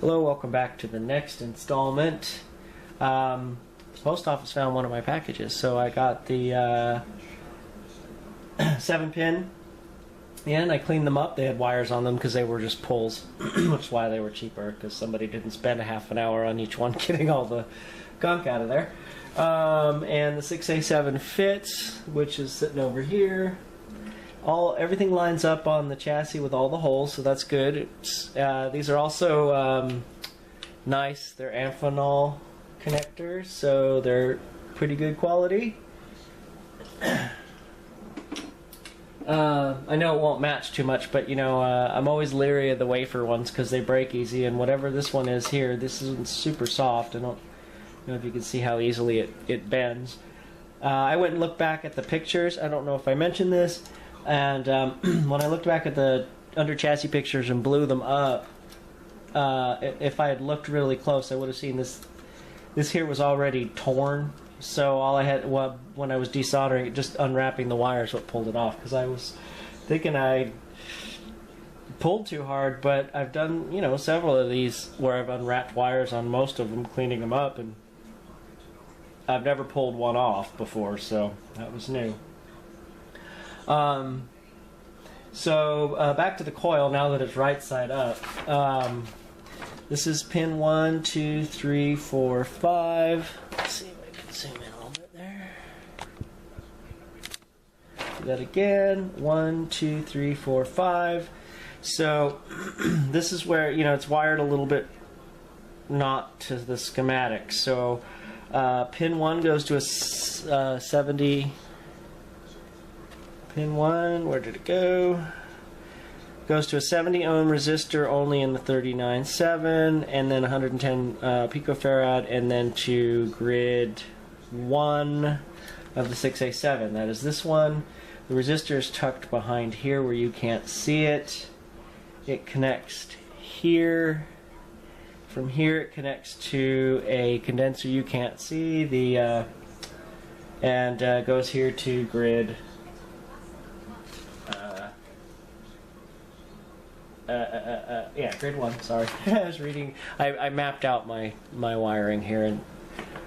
Hello, welcome back to the next installment. The post office found one of my packages, so I got the 7-pin in. I cleaned them up. They had wires on them because they were just pulls, which is why they were cheaper, because somebody didn't spend a half an hour on each one getting all the gunk out of there. And the 6A7 fits, which is sitting over here. Everything lines up on the chassis with all the holes, so that's good. These are also nice. They're Amphenol connectors, so they're pretty good quality. I know it won't match too much, but I'm always leery of the wafer ones because they break easy, and whatever this one is here, this isn't super soft. I don't know if you can see how easily it bends. I went and looked back at the pictures. I don't know if I mentioned this. And when I looked back at the under chassis pictures and blew them up, if I had looked really close, I would have seen this. This here was already torn. So all I had, when I was desoldering it, just unwrapping the wires, what pulled it off. Because I was thinking I pulled too hard, but I've done several of these where I've unwrapped wires on most of them, cleaning them up, and I've never pulled one off before, so that was new. Back to the coil now that it's right side up. This is pin 1, 2, 3, 4, 5. Let's see if I can zoom in a little bit there. Do that again. 1, 2, 3, 4, 5. So this is where it's wired a little bit not to the schematic. So pin 1 goes to a 70. Pin 1, where did it go? Goes to a 70 ohm resistor only in the 39.7, and then 110 picofarad, and then to grid 1 of the 6A7. That is this one. The resistor is tucked behind here where you can't see it. It connects here. From here it connects to a condenser you can't see. And goes here to grid. Grid 1, sorry. I was reading, I mapped out my wiring here, and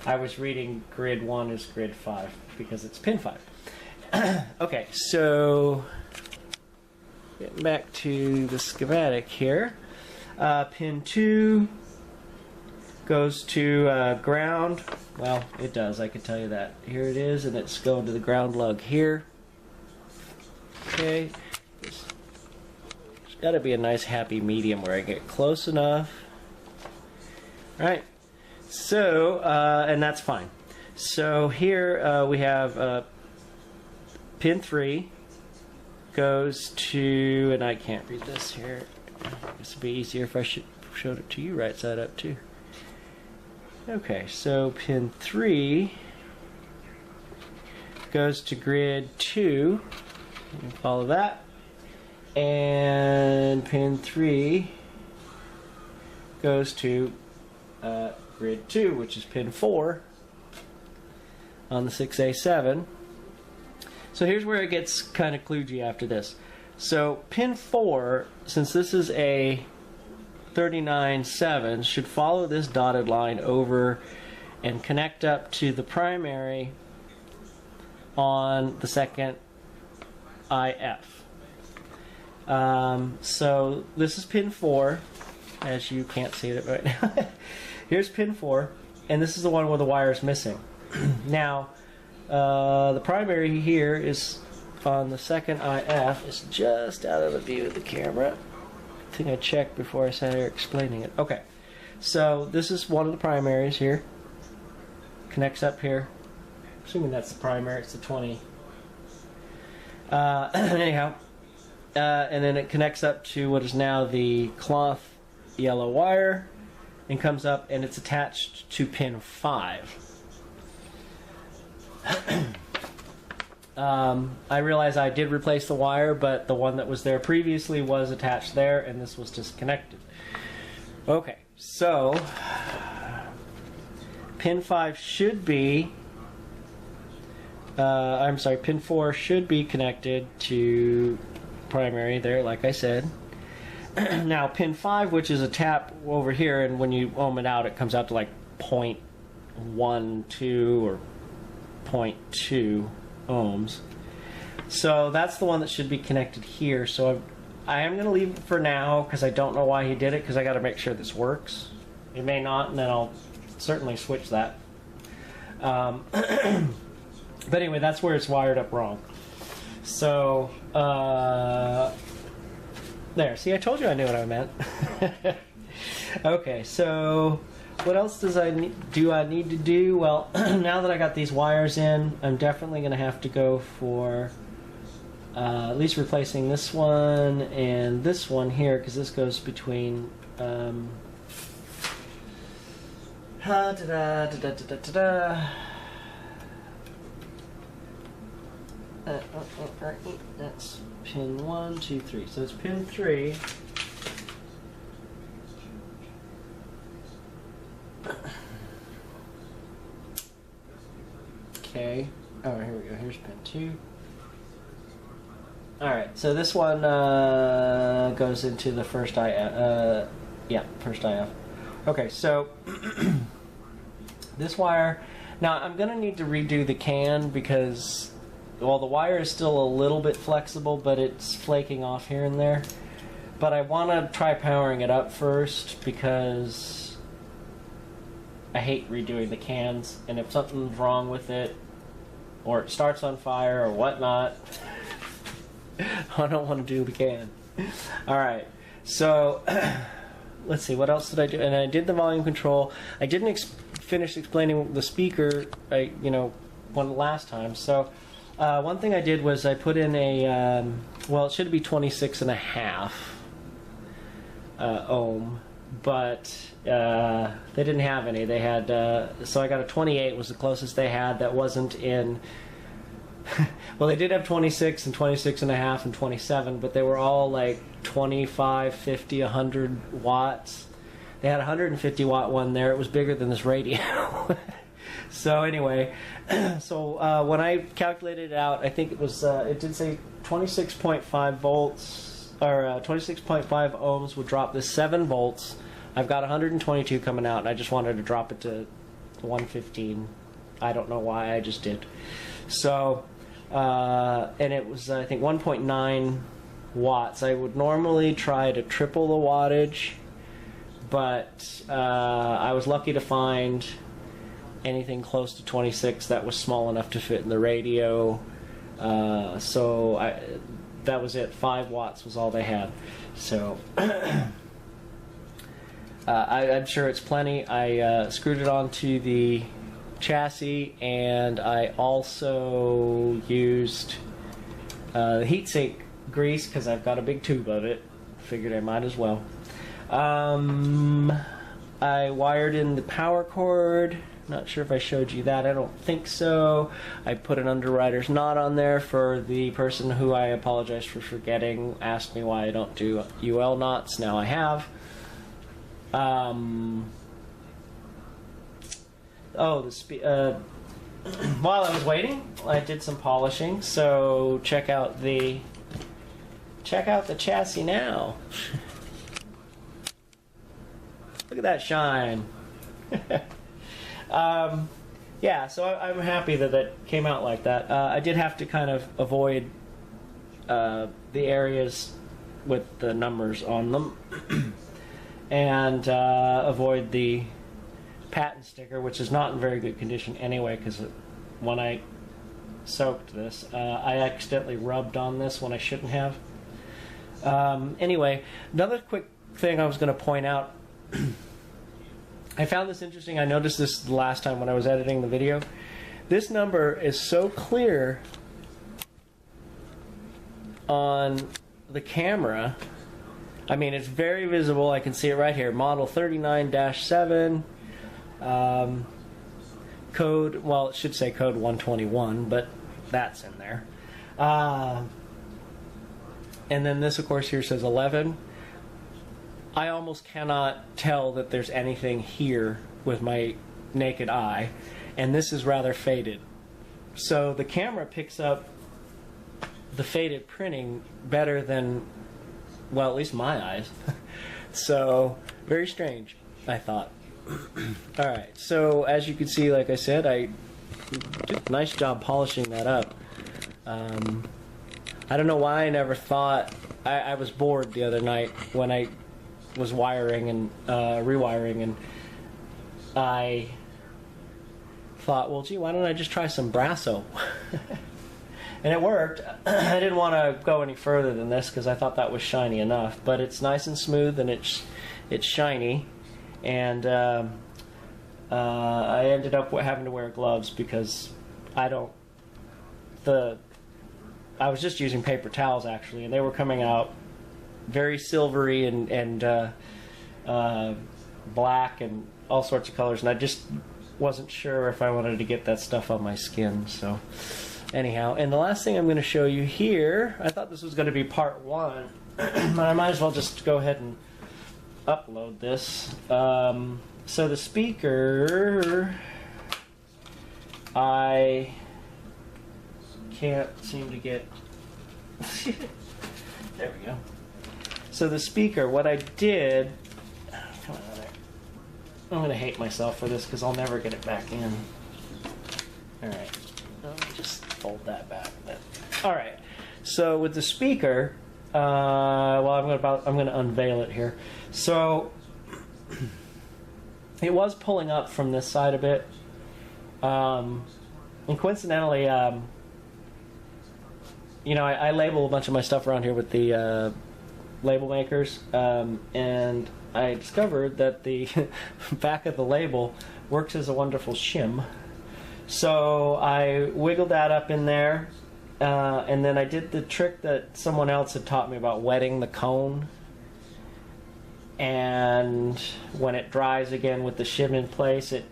I was reading grid 1 is grid 5, because it's pin 5. Okay, so, getting back to the schematic here. Pin 2 goes to ground. Well, it does, I can tell you that. Here it is, and it's going to the ground lug here. Okay. Got to be a nice happy medium where I get close enough. Right. So, and that's fine. So here we have pin 3 goes to, and I can't read this here. This would be easier if I showed it to you right side up too. Okay, so pin 3 goes to grid 2. You can follow that. And pin 3 goes to grid 2, which is pin 4 on the 6A7. So here's where it gets kind of kludgy after this. So pin 4, since this is a 39.7, should follow this dotted line over and connect up to the primary on the second IF. So this is pin 4, as you can't see it right now. Here's pin 4, and this is the one where the wire is missing. Now, the primary here is on the second IF. It's just out of the view of the camera. I think I checked before I sat here explaining it. Okay, so this is one of the primaries here. Connects up here. Assuming that's the primary, it's the 20. Anyhow. And then it connects up to what is now the cloth yellow wire and comes up, and it's attached to pin 5. I realize I did replace the wire, but the one that was there previously was attached there, and this was disconnected. Okay, so pin 5 should be pin 4 should be connected to primary there, like I said. Now pin 5, which is a tap over here, and when you ohm it out, it comes out to like 0.12 or 0.2 ohms. So that's the one that should be connected here. So I am going to leave it for now because I don't know why he did it, because I got to make sure this works. It may not, and then I'll certainly switch that. But anyway, that's where it's wired up wrong. So, there. See, I told you I knew what I meant. Okay, so what else do I need to do? Well, now that I got these wires in, I'm definitely going to have to go for at least replacing this one and this one here, because this goes between that's pin 1, 2, 3. So it's pin 3. Okay. Oh, here we go. Here's pin 2. All right. So this one goes into the first IF. Yeah, first IF. Okay. So this wire. Now I'm gonna need to redo the can because, well, the wire is still a little bit flexible, but it's flaking off here and there. But I want to try powering it up first because I hate redoing the cans, and if something's wrong with it, or it starts on fire or whatnot, I don't want to do the can. Alright, so let's see, what else did I do? And I did the volume control. I didn't finish explaining the speaker, one last time. So one thing I did was I put in a, well, it should be 26.5 ohm, but they didn't have any. They had, so I got a 28 was the closest they had that wasn't in, well, they did have 26 and 26.5 and 27, but they were all like 25, 50, 100 watts. They had a 150 watt one there. It was bigger than this radio. So anyway, so when I calculated it out, I think it was, it did say 26.5 volts, or 26.5 ohms would drop this 7 volts. I've got 122 coming out, and I just wanted to drop it to 115. I don't know why, I just did. So, and it was, I think, 1.9 watts. I would normally try to triple the wattage, but I was lucky to find anything close to 26 that was small enough to fit in the radio. So that was it. 5 watts was all they had. So I'm sure it's plenty. I screwed it onto the chassis, and I also used heatsink grease because I've got a big tube of it. Figured I might as well. I wired in the power cord. Not sure if I showed you that. I don't think so. I put an underwriter's knot on there for the person who, I apologize for forgetting, asked me why I don't do UL knots. Now I have. While I was waiting, I did some polishing. So check out the chassis now. Look at that shine. Yeah, so I'm happy that it came out like that. I did have to kind of avoid the areas with the numbers on them and avoid the patent sticker, which is not in very good condition anyway, because when I soaked this, I accidentally rubbed on this when I shouldn't have. Anyway, another quick thing I was going to point out. I found this interesting. I noticed this the last time when I was editing the video. This number is so clear on the camera. I mean, it's very visible. I can see it right here. Model 39-7. Code, well, it should say code 121, but that's in there. And then this, of course, here says 11. I almost cannot tell that there's anything here with my naked eye, and this is rather faded. So the camera picks up the faded printing better than Well, at least my eyes. So, very strange, I thought. Alright, so as you can see, like I said, I did a nice job polishing that up. I don't know why I never thought... I was bored the other night when I was wiring and rewiring, and I thought, well, gee, why don't I just try some Brasso? And it worked. I didn't want to go any further than this because I thought that was shiny enough, but it's nice and smooth and it's shiny, and I ended up having to wear gloves because I was just using paper towels actually, and they were coming out very silvery and black and all sorts of colors, and I just wasn't sure if I wanted to get that stuff on my skin. So anyhow, and the last thing I'm going to show you here, I thought this was going to be part one, but I might as well just go ahead and upload this. So the speaker, I can't seem to get... There we go. So the speaker, what I did... Come on there. I'm going to hate myself for this because I'll never get it back in. Alright. Let me just fold that back. Alright. So with the speaker, well, I'm going to unveil it here. So it was pulling up from this side a bit. And coincidentally, you know, I label a bunch of my stuff around here with the label makers, and I discovered that the back of the label works as a wonderful shim. So I wiggled that up in there, and then I did the trick that someone else had taught me about wetting the cone. And when it dries again with the shim in place, it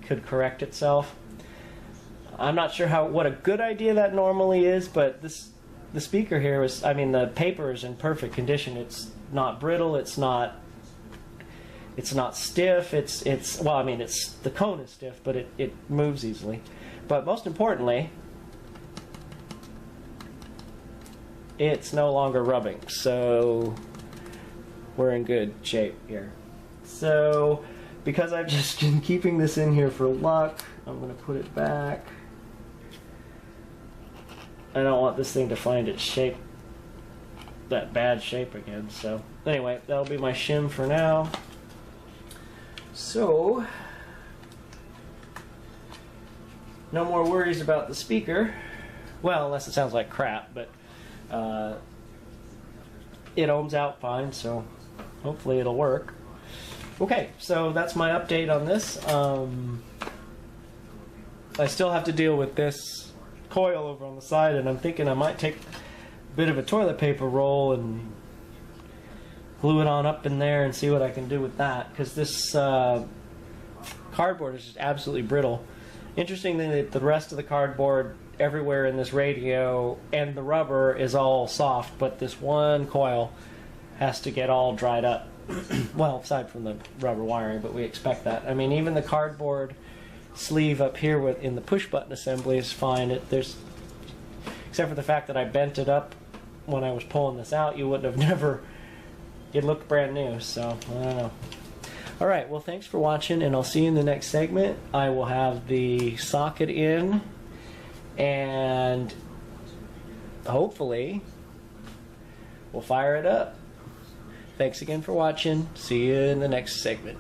could correct itself. I'm not sure what a good idea that normally is, but the speaker here was, I mean, the paper is in perfect condition. It's not brittle, it's not stiff, it's well, I mean, the cone is stiff, but it moves easily. But most importantly, it's no longer rubbing, so we're in good shape here. So because I've just been keeping this in here for luck, I'm going to put it back. I don't want this thing to find its shape, that bad shape again. So anyway, that'll be my shim for now. So no more worries about the speaker. Well, unless it sounds like crap, but it ohms out fine, so hopefully it'll work. Okay, so that's my update on this. I still have to deal with this coil over on the side, and I'm thinking I might take a bit of a toilet paper roll and glue it on up in there and see what I can do with that, because this cardboard is just absolutely brittle. Interestingly, the rest of the cardboard everywhere in this radio and the rubber is all soft, but this one coil has to get all dried up. Well, aside from the rubber wiring, but we expect that. I mean, even the cardboard sleeve up here in the push button assembly is fine. Except for the fact that I bent it up when I was pulling this out, you wouldn't have it looked brand new, so I don't know. Alright, well, thanks for watching, and I'll see you in the next segment. I will have the socket in, and hopefully we'll fire it up. Thanks again for watching. See you in the next segment.